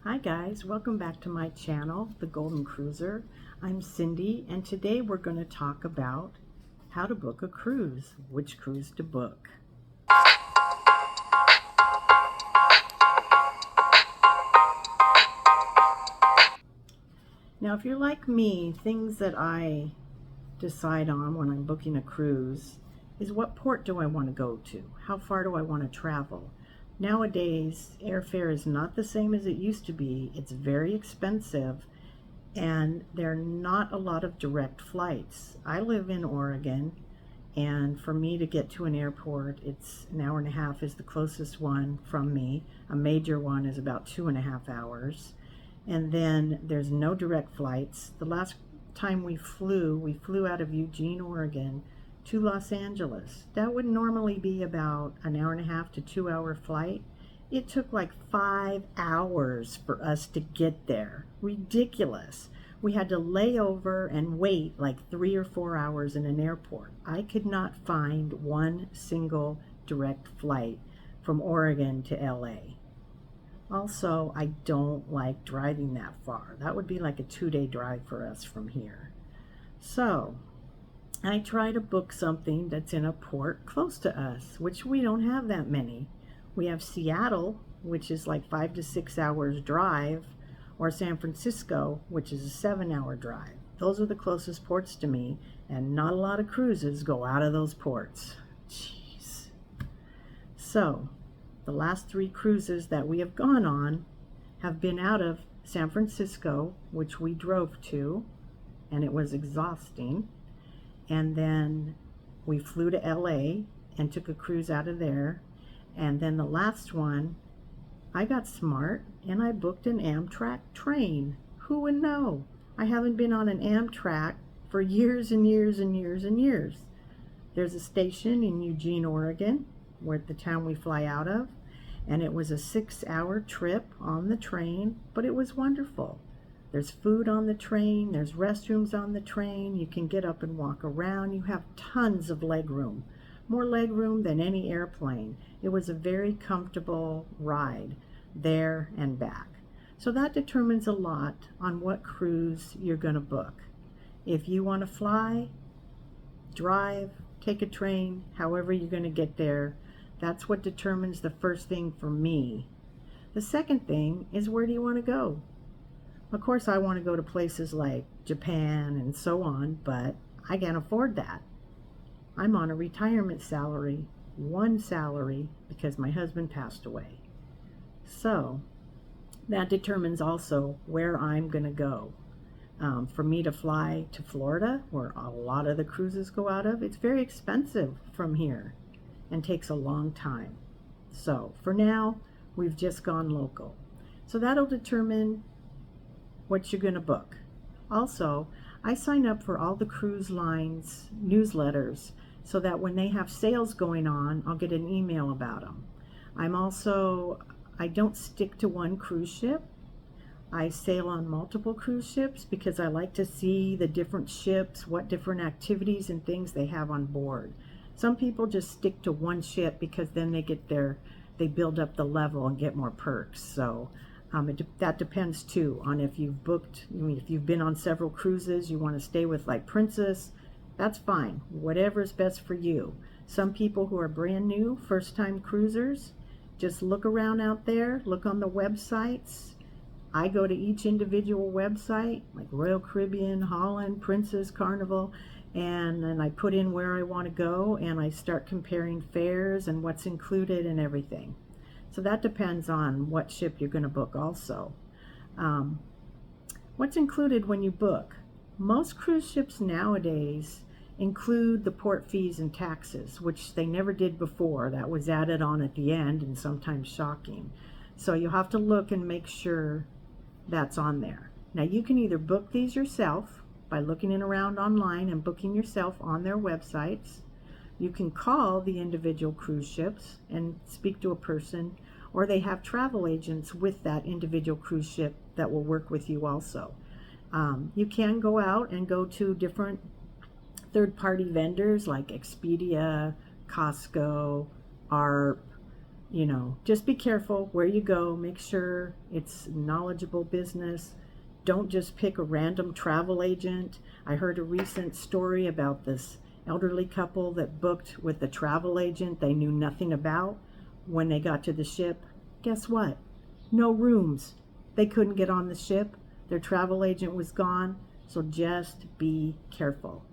Hi guys, welcome back to my channel, The Golden Cruiser. I'm Cindy, and today we're going to talk about how to book a cruise, which cruise to book. Now if you're like me, things that I decide on when I'm booking a cruise is what port do I want to go to? How far do I want to travel? Nowadays, airfare is not the same as it used to be. It's very expensive. And there are not a lot of direct flights. I live in Oregon, and for me to get to an airport, it's an hour and a half is the closest one from me. A major one is about 2.5 hours. And then there's no direct flights. The last time we flew out of Eugene, Oregon to Los Angeles. That would normally be about an hour and a half to 2 hour flight. It took like 5 hours for us to get there. Ridiculous. We had to lay over and wait like 3 or 4 hours in an airport. I could not find one single direct flight from Oregon to LA. Also, I don't like driving that far. That would be like a 2-day drive for us from here. So I try to book something that's in a port close to us, which we don't have that many. We have Seattle, which is like 5 to 6 hours drive, or San Francisco, which is a 7-hour drive. Those are the closest ports to me, and not a lot of cruises go out of those ports. Jeez. So the last 3 cruises that we have gone on have been out of San Francisco, which we drove to, and it was exhausting. And then we flew to LA and took a cruise out of there. And then the last one, I got smart and I booked an Amtrak train. Who would know? I haven't been on an Amtrak for years and years and years and years. There's a station in Eugene, Oregon, where the town we fly out of. And it was a 6-hour trip on the train, but it was wonderful. There's food on the train, there's restrooms on the train, you can get up and walk around, you have tons of leg room. More leg room than any airplane. It was a very comfortable ride there and back. So that determines a lot on what cruise you're going to book. If you want to fly, drive, take a train, however you're going to get there, that's what determines the first thing for me. The second thing is, where do you want to go? Of course, I want to go to places like Japan and so on, but I can't afford that. I'm on a retirement salary, one salary, because my husband passed away. So that determines also where I'm going to go. For me to fly to Florida, where a lot of the cruises go out of, it's very expensive from here and takes a long time. So for now, we've just gone local. So that'll determine what you're going to book. Also, I sign up for all the cruise lines newsletters so that when they have sales going on, I'll get an email about them. I don't stick to one cruise ship. I sail on multiple cruise ships because I like to see the different ships, what different activities and things they have on board. Some people just stick to one ship because then they build up the level and get more perks. So that depends too on if you've booked. If you've been on several cruises, you want to stay with like Princess, that's fine. Whatever's best for you. Some people who are brand new, first-time cruisers, just look around out there, look on the websites. I go to each individual website, like Royal Caribbean, Holland, Princess, Carnival, and then I put in where I want to go, and I start comparing fares and what's included and everything. So that depends on what ship you're going to book also. What's included when you book? Most cruise ships nowadays include the port fees and taxes, which they never did before. That was added on at the end and sometimes shocking. So you'll have to look and make sure that's on there. Now you can either book these yourself by looking around online and booking yourself on their websites. You can call the individual cruise ships and speak to a person, or they have travel agents with that individual cruise ship that will work with you also. You can go out and go to different third-party vendors like Expedia, Costco, ARP, You know, just be careful where you go. Make sure it's knowledgeable business. Don't just pick a random travel agent. I heard a recent story about this elderly couple that booked with a travel agent they knew nothing about. When they got to the ship, guess what? No rooms. They couldn't get on the ship. Their travel agent was gone. So just be careful.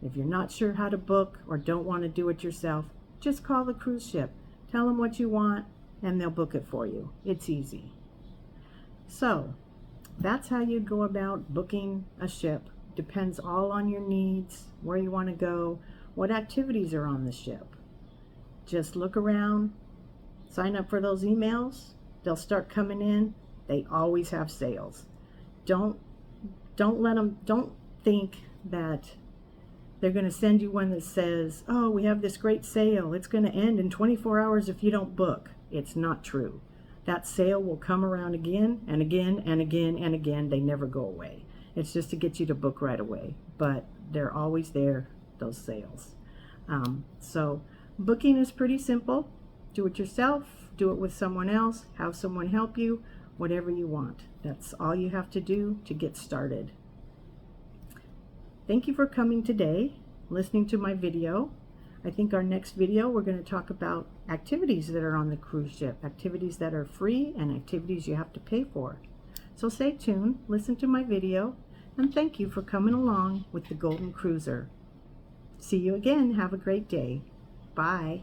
If you're not sure how to book or don't want to do it yourself, just call the cruise ship. Tell them what you want and they'll book it for you. It's easy. So that's how you go about booking a ship. Depends all on your needs, where you want to go, what activities are on the ship. Just look around, sign up for those emails. They'll start coming in. They always have sales. Don't think that they're going to send you one that says, oh, we have this great sale. It's going to end in 24 hours if you don't book. It's not true. That sale will come around again and again and again and again. They never go away. It's just to get you to book right away. But they're always there, those sales. So booking is pretty simple. Do it yourself. Do it with someone else. Have someone help you. Whatever you want. That's all you have to do to get started. Thank you for coming today, listening to my video. I think our next video we're going to talk about activities that are on the cruise ship, activities that are free and activities you have to pay for. So stay tuned, listen to my video, and thank you for coming along with the Golden Cruiser. See you again. Have a great day. Bye.